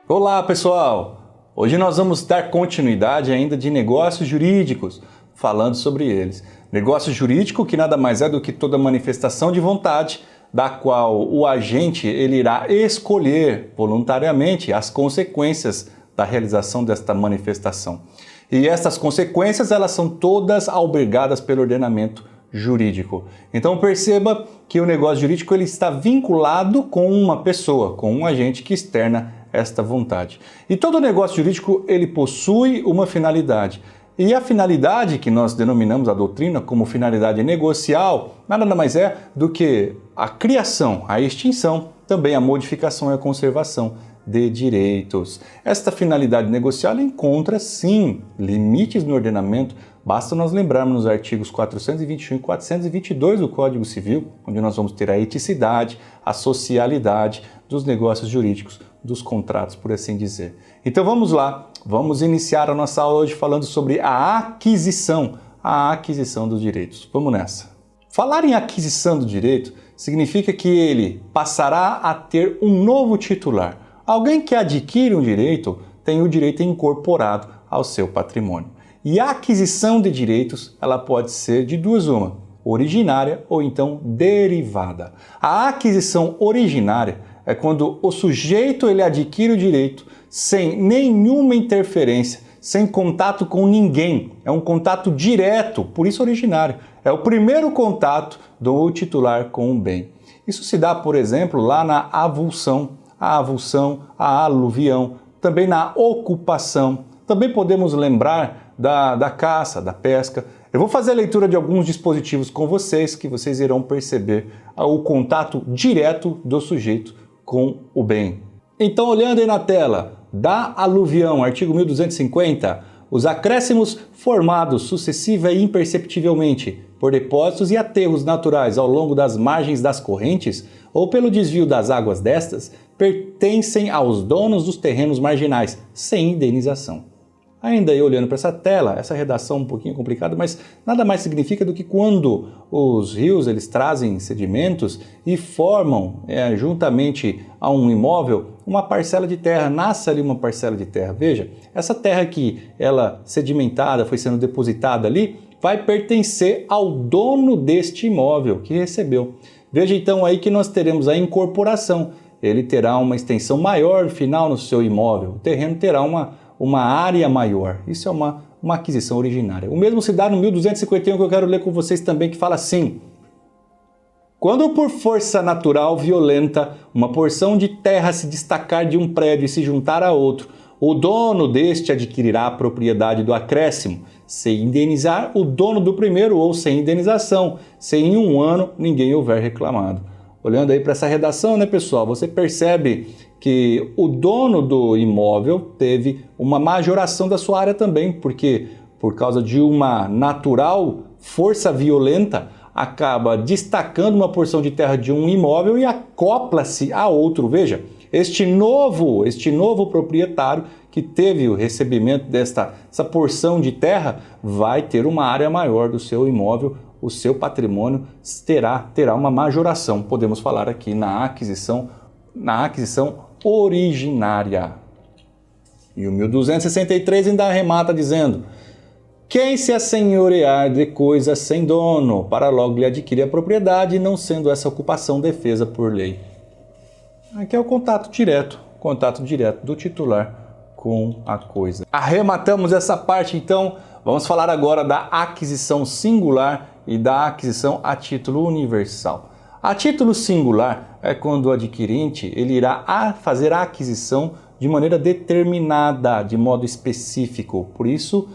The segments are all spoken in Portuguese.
Olá pessoal! Hoje nós vamos dar continuidade ainda de negócios jurídicos, falando sobre eles. Negócio jurídico que nada mais é do que toda manifestação de vontade, da qual o agente ele irá escolher voluntariamente as consequências da realização desta manifestação. E essas consequências elas são todas albergadas pelo ordenamento jurídico. Então perceba que o negócio jurídico ele está vinculado com uma pessoa, com um agente que externa esta vontade. E todo negócio jurídico ele possui uma finalidade. E a finalidade que nós denominamos a doutrina como finalidade negocial, nada mais é do que a criação, a extinção, também a modificação e a conservação de direitos. Esta finalidade negocial encontra sim limites no ordenamento. Basta nós lembrarmos nos artigos 421 e 422 do Código Civil, onde nós vamos ter a eticidade, a socialidade dos negócios jurídicos, dos contratos, por assim dizer. Então vamos lá, vamos iniciar a nossa aula hoje falando sobre a aquisição dos direitos. Vamos nessa. Falar em aquisição do direito significa que ele passará a ter um novo titular. Alguém que adquire um direito tem o direito incorporado ao seu patrimônio. E a aquisição de direitos, ela pode ser de duas uma, originária ou então derivada. A aquisição originária é quando o sujeito ele adquire o direito sem nenhuma interferência, sem contato com ninguém. É um contato direto, por isso originário. É o primeiro contato do titular com o bem. Isso se dá, por exemplo, lá na avulsão, a aluvião, também na ocupação. Também podemos lembrar da caça, da pesca. Eu vou fazer a leitura de alguns dispositivos com vocês, que vocês irão perceber o contato direto do sujeito com o bem. Então, olhando aí na tela, da aluvião, artigo 1250, os acréscimos formados sucessiva e imperceptivelmente por depósitos e aterros naturais ao longo das margens das correntes ou pelo desvio das águas destas, pertencem aos donos dos terrenos marginais, sem indenização. Ainda aí olhando para essa tela, essa redação um pouquinho complicada, mas nada mais significa do que quando os rios eles trazem sedimentos e formam juntamente a um imóvel uma parcela de terra, nasce ali uma parcela de terra. Veja, essa terra aqui, ela sedimentada, foi sendo depositada ali, vai pertencer ao dono deste imóvel que recebeu. Veja então aí que nós teremos a incorporação. Ele terá uma extensão maior final no seu imóvel, o terreno terá uma área maior. Isso é uma aquisição originária. O mesmo se dá no 1251 que eu quero ler com vocês também, que fala assim: quando por força natural violenta uma porção de terra se destacar de um prédio e se juntar a outro, o dono deste adquirirá a propriedade do acréscimo, sem indenizar o dono do primeiro ou sem indenização, se em um ano ninguém houver reclamado. Olhando aí para essa redação, né, pessoal, você percebe que o dono do imóvel teve uma majoração da sua área também, porque por causa de uma natural força violenta, acaba destacando uma porção de terra de um imóvel e acopla-se a outro. Veja, este novo proprietário que teve o recebimento dessa porção de terra vai ter uma área maior do seu imóvel, o seu patrimônio terá uma majoração. Podemos falar aqui na aquisição originária. E o 1263 ainda arremata dizendo: quem se assenhorear de coisa sem dono, para logo lhe adquirir a propriedade, não sendo essa ocupação defesa por lei. Aqui é o contato direto do titular com a coisa. Arrematamos essa parte, então vamos falar agora da aquisição singular e da aquisição a título universal. A título singular é quando o adquirente ele irá fazer a aquisição de maneira determinada, de modo específico. Por isso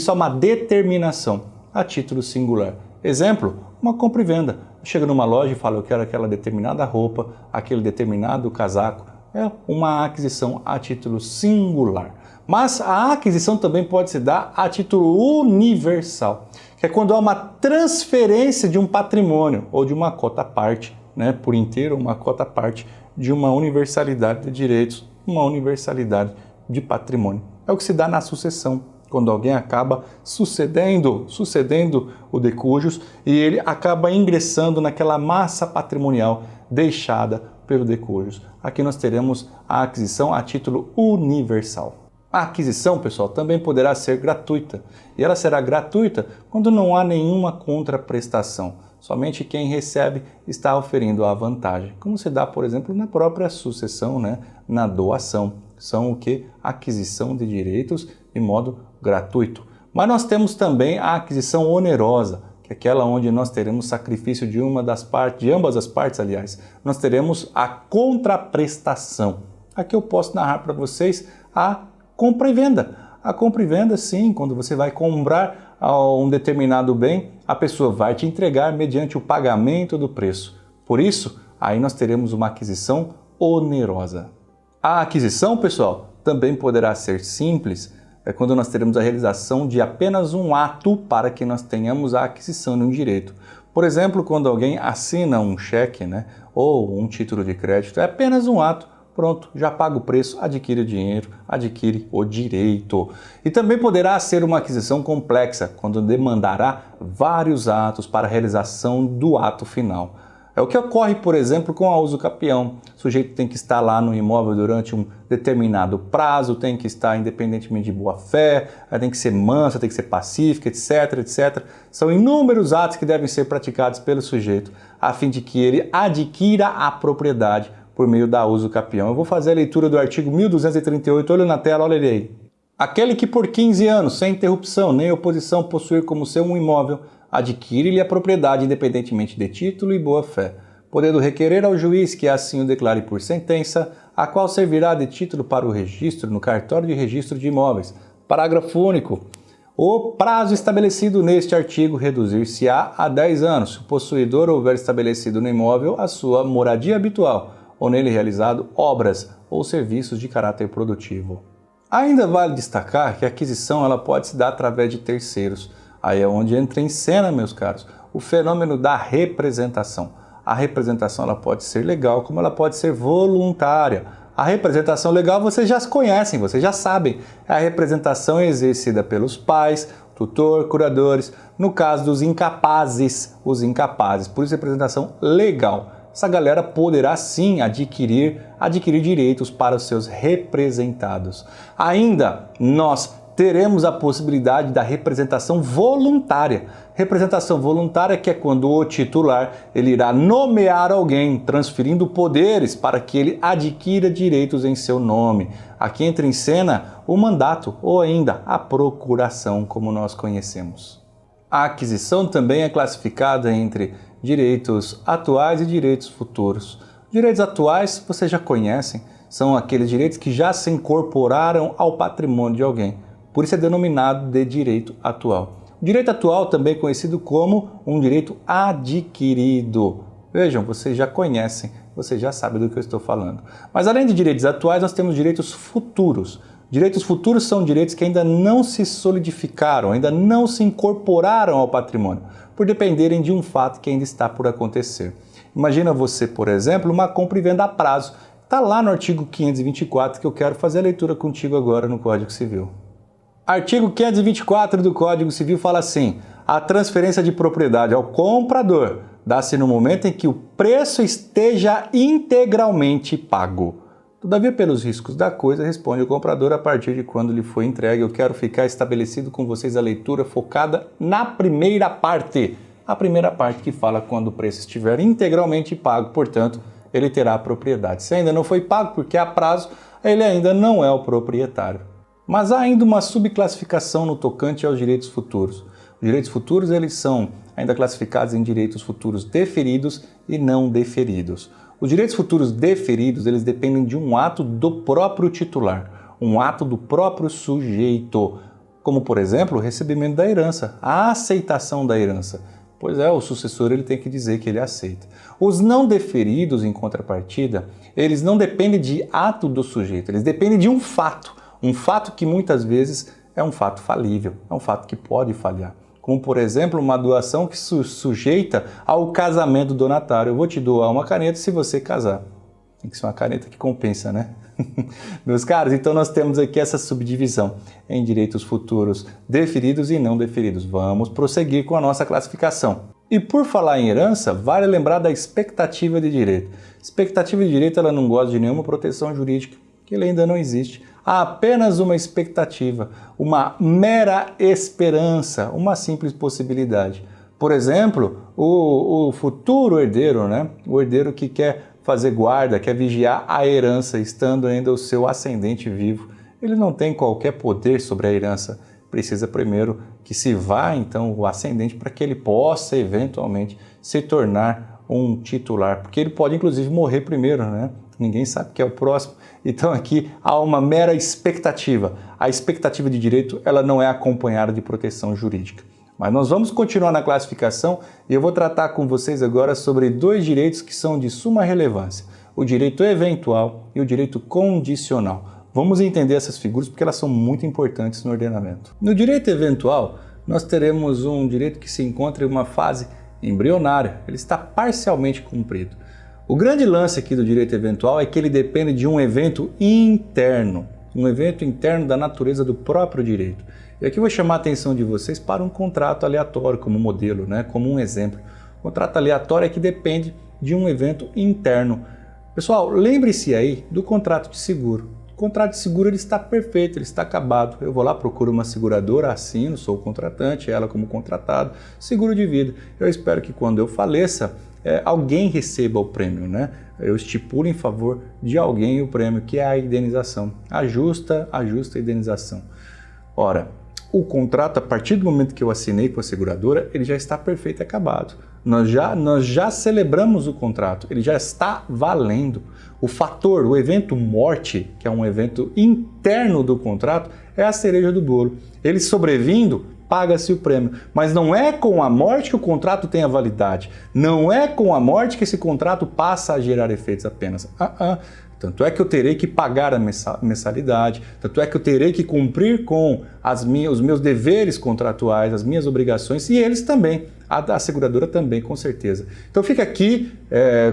há uma determinação a título singular. Exemplo, uma compra e venda. Chega numa loja e fala: eu quero aquela determinada roupa, aquele determinado casaco. É uma aquisição a título singular. Mas a aquisição também pode se dar a título universal, que é quando há uma transferência de um patrimônio ou de uma cota parte, por inteiro, uma cota parte de uma universalidade de direitos, uma universalidade de patrimônio. É o que se dá na sucessão, quando alguém acaba sucedendo o de cujus e ele acaba ingressando naquela massa patrimonial deixada pelo de cujus. Aqui nós teremos a aquisição a título universal. A aquisição, pessoal, também poderá ser gratuita, e ela será gratuita quando não há nenhuma contraprestação. Somente quem recebe está oferindo a vantagem, como se dá, por exemplo, na própria sucessão, na doação. São o que? Aquisição de direitos de modo gratuito. Mas nós temos também a aquisição onerosa, que é aquela onde nós teremos sacrifício de ambas as partes, aliás. Nós teremos a contraprestação. Aqui eu posso narrar para vocês a compra e venda. A compra e venda, sim, quando você vai comprar um determinado bem, a pessoa vai te entregar mediante o pagamento do preço. Por isso, aí nós teremos uma aquisição onerosa. A aquisição, pessoal, também poderá ser simples, é quando nós teremos a realização de apenas um ato para que nós tenhamos a aquisição de um direito. Por exemplo, quando alguém assina um cheque, ou um título de crédito, é apenas um ato. Pronto, já paga o preço, adquire o dinheiro, adquire o direito. E também poderá ser uma aquisição complexa, quando demandará vários atos para a realização do ato final. É o que ocorre, por exemplo, com a uso capião. O sujeito tem que estar lá no imóvel durante um determinado prazo, tem que estar independentemente de boa fé, tem que ser mansa, tem que ser pacífica, etc, etc. São inúmeros atos que devem ser praticados pelo sujeito, a fim de que ele adquira a propriedade por meio da uso capião. Eu vou fazer a leitura do artigo 1238, olha na tela, olha ele aí. Aquele que por 15 anos, sem interrupção nem oposição, possuir como seu um imóvel, adquire-lhe a propriedade independentemente de título e boa-fé, podendo requerer ao juiz que assim o declare por sentença, a qual servirá de título para o registro no cartório de registro de imóveis. Parágrafo único. O prazo estabelecido neste artigo reduzir-se-á a 10 anos, se o possuidor houver estabelecido no imóvel a sua moradia habitual, ou nele realizado obras ou serviços de caráter produtivo. Ainda vale destacar que a aquisição ela pode se dar através de terceiros. Aí é onde entra em cena, meus caros, o fenômeno da representação. A representação ela pode ser legal, como ela pode ser voluntária. A representação legal vocês já conhecem, vocês já sabem. É a representação exercida pelos pais, tutor, curadores, no caso dos incapazes, os incapazes. Por isso, representação legal. Essa galera poderá sim adquirir direitos para os seus representados. Ainda nós teremos a possibilidade da representação voluntária. Representação voluntária que é quando o titular ele irá nomear alguém, transferindo poderes para que ele adquira direitos em seu nome. Aqui entra em cena o mandato ou ainda a procuração, como nós conhecemos. A aquisição também é classificada entre direitos atuais e direitos futuros. Direitos atuais vocês já conhecem, são aqueles direitos que já se incorporaram ao patrimônio de alguém. Por isso é denominado de direito atual. O direito atual também é conhecido como um direito adquirido. Vejam, vocês já conhecem, vocês já sabem do que eu estou falando. Mas além de direitos atuais, nós temos direitos futuros. Direitos futuros são direitos que ainda não se solidificaram, ainda não se incorporaram ao patrimônio, por dependerem de um fato que ainda está por acontecer. Imagina você, por exemplo, uma compra e venda a prazo. Está lá no artigo 524 que eu quero fazer a leitura contigo agora no Código Civil. Artigo 524 do Código Civil fala assim: a transferência de propriedade ao comprador dá-se no momento em que o preço esteja integralmente pago. Todavia, pelos riscos da coisa, responde o comprador a partir de quando lhe foi entregue. Eu quero ficar estabelecido com vocês a leitura focada na primeira parte. A primeira parte que fala quando o preço estiver integralmente pago, portanto, ele terá a propriedade. Se ainda não foi pago porque há prazo, ele ainda não é o proprietário. Mas há ainda uma subclassificação no tocante aos direitos futuros. Os direitos futuros eles são ainda classificados em direitos futuros deferidos e não deferidos. Os direitos futuros deferidos eles dependem de um ato do próprio titular, um ato do próprio sujeito, como por exemplo o recebimento da herança, a aceitação da herança. Pois é, o sucessor ele tem que dizer que ele aceita. Os não deferidos, em contrapartida, eles não dependem de ato do sujeito, eles dependem de um fato que muitas vezes é um fato falível, é um fato que pode falhar. Como, por exemplo, uma doação que se sujeita ao casamento donatário. Eu vou te doar uma caneta se você casar. Tem que ser uma caneta que compensa, né? Meus caros, então nós temos aqui essa subdivisão em direitos futuros deferidos e não deferidos. Vamos prosseguir com a nossa classificação. E por falar em herança, vale lembrar da expectativa de direito. Expectativa de direito ela não gosta de nenhuma proteção jurídica, que ele ainda não existe. Há apenas uma expectativa, uma mera esperança, uma simples possibilidade. Por exemplo, o futuro herdeiro, né? O herdeiro que quer fazer guarda, quer vigiar a herança, estando ainda o seu ascendente vivo. Ele não tem qualquer poder sobre a herança. Precisa primeiro que se vá, então, o ascendente para que ele possa, eventualmente, se tornar um titular. Porque ele pode, inclusive, morrer primeiro, né? Ninguém sabe que é o próximo. Então, aqui há uma mera expectativa. A expectativa de direito, ela não é acompanhada de proteção jurídica. Mas nós vamos continuar na classificação e eu vou tratar com vocês agora sobre dois direitos que são de suma relevância. O direito eventual e o direito condicional. Vamos entender essas figuras porque elas são muito importantes no ordenamento. No direito eventual, nós teremos um direito que se encontra em uma fase embrionária. Ele está parcialmente cumprido. O grande lance aqui do direito eventual é que ele depende de um evento interno da natureza do próprio direito. E aqui eu vou chamar a atenção de vocês para um contrato aleatório como modelo, né? Como um exemplo. O contrato aleatório é que depende de um evento interno. Pessoal, lembre-se aí do contrato de seguro. O contrato de seguro ele está perfeito, ele está acabado. Eu vou lá, procuro uma seguradora, assino, sou o contratante, ela como contratado, seguro de vida. Eu espero que quando eu faleça, alguém receba o prêmio, né? Eu estipulo em favor de alguém o prêmio, que é a indenização. A justa indenização. Ora, o contrato, a partir do momento que eu assinei com a seguradora, ele já está perfeito e acabado. Nós já celebramos o contrato, ele já está valendo. O fator, o evento morte, que é um evento interno do contrato, é a cereja do bolo. Ele sobrevindo, paga-se o prêmio. Mas não é com a morte que o contrato tem a validade. Não é com a morte que esse contrato passa a gerar efeitos apenas. Tanto é que eu terei que pagar a mensalidade, tanto é que eu terei que cumprir com os meus deveres contratuais, as minhas obrigações, e eles também, a seguradora também, com certeza. Então fica aqui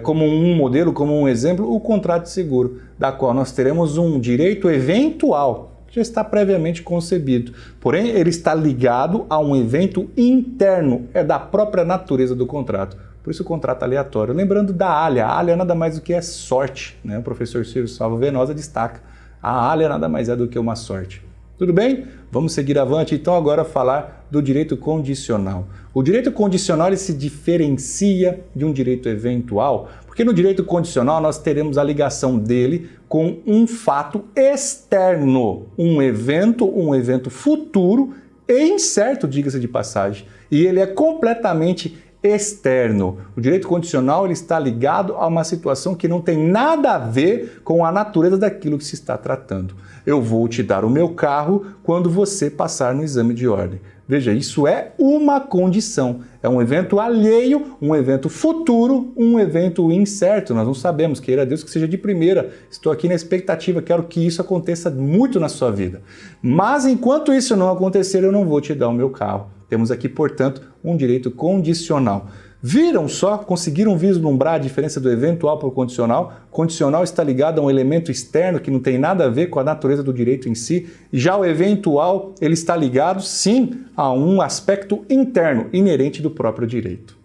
como um modelo, como um exemplo, o contrato de seguro, da qual nós teremos um direito eventual, que já está previamente concebido. Porém, ele está ligado a um evento interno, é da própria natureza do contrato. Por isso o contrato aleatório. Lembrando da alha. A alha nada mais do que é sorte, né? O professor Silvio Salvo Venosa destaca. A alha nada mais é do que uma sorte. Tudo bem? Vamos seguir avante. Então agora falar do direito condicional. O direito condicional ele se diferencia de um direito eventual, porque no direito condicional nós teremos a ligação dele com um fato externo, um evento futuro e incerto, diga-se de passagem. E ele é completamente externo. O direito condicional ele está ligado a uma situação que não tem nada a ver com a natureza daquilo que se está tratando. Eu vou te dar o meu carro quando você passar no exame de ordem. Veja, isso é uma condição. É um evento alheio, um evento futuro, um evento incerto. Nós não sabemos, queira Deus que seja de primeira. Estou aqui na expectativa, quero que isso aconteça muito na sua vida. Mas enquanto isso não acontecer, eu não vou te dar o meu carro. Temos aqui, portanto, um direito condicional. Viram só? Conseguiram vislumbrar a diferença do eventual para o condicional? O condicional está ligado a um elemento externo que não tem nada a ver com a natureza do direito em si. Já o eventual, ele está ligado, sim, a um aspecto interno, inerente do próprio direito.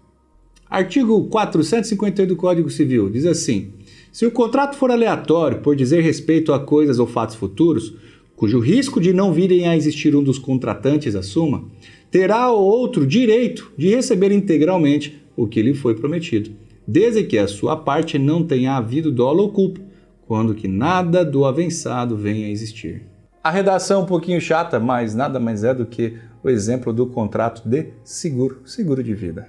Artigo 458 do Código Civil diz assim: se o contrato for aleatório por dizer respeito a coisas ou fatos futuros, cujo risco de não virem a existir um dos contratantes assuma, terá o outro direito de receber integralmente o que lhe foi prometido, desde que a sua parte não tenha havido dolo ou culpa, quando que nada do avançado venha a existir. A redação é um pouquinho chata, mas nada mais é do que o exemplo do contrato de seguro de vida.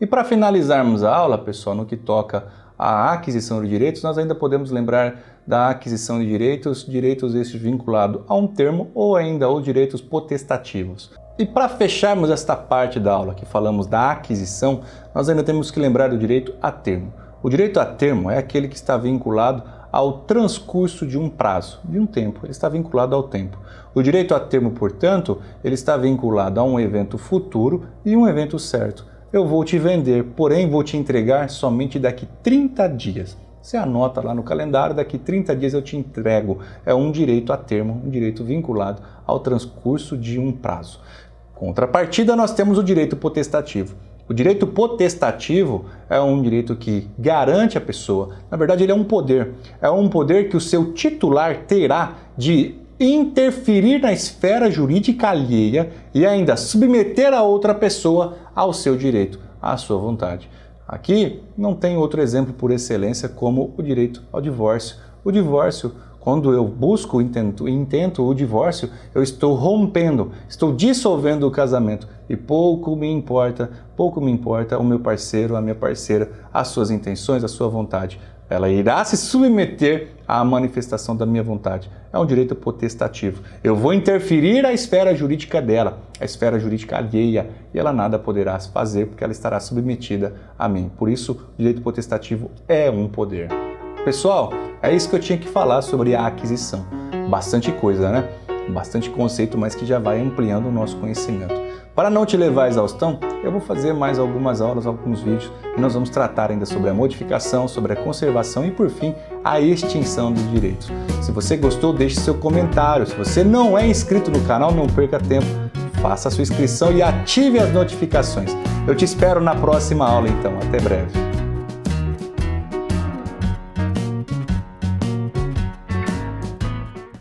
E para finalizarmos a aula, pessoal, no que toca à aquisição de direitos, nós ainda podemos lembrar da aquisição de direitos estes vinculados a um termo ou ainda aos direitos potestativos. E para fecharmos esta parte da aula que falamos da aquisição, nós ainda temos que lembrar do direito a termo. O direito a termo é aquele que está vinculado ao transcurso de um prazo, de um tempo, ele está vinculado ao tempo. O direito a termo, portanto, ele está vinculado a um evento futuro e um evento certo. Eu vou te vender, porém vou te entregar somente daqui 30 dias. Você anota lá no calendário, daqui 30 dias eu te entrego. É um direito a termo, um direito vinculado ao transcurso de um prazo. Contrapartida, nós temos o direito potestativo. O direito potestativo é um direito que garante a pessoa. Na verdade, ele é um poder. É um poder que o seu titular terá de interferir na esfera jurídica alheia e ainda submeter a outra pessoa ao seu direito, à sua vontade. Aqui não tem outro exemplo por excelência como o direito ao divórcio. O divórcio, quando eu busco, intento o divórcio, eu estou rompendo, estou dissolvendo o casamento e pouco me importa o meu parceiro, a minha parceira, as suas intenções, a sua vontade. Ela irá se submeter à manifestação da minha vontade. É um direito potestativo. Eu vou interferir a esfera jurídica dela, a esfera jurídica alheia, e ela nada poderá fazer porque ela estará submetida a mim. Por isso, o direito potestativo é um poder. Pessoal, é isso que eu tinha que falar sobre a aquisição. Bastante coisa, né? Bastante conceito, mas que já vai ampliando o nosso conhecimento. Para não te levar à exaustão, eu vou fazer mais algumas aulas, alguns vídeos, e nós vamos tratar ainda sobre a modificação, sobre a conservação e, por fim, a extinção dos direitos. Se você gostou, deixe seu comentário. Se você não é inscrito no canal, não perca tempo, faça a sua inscrição e ative as notificações. Eu te espero na próxima aula, então. Até breve.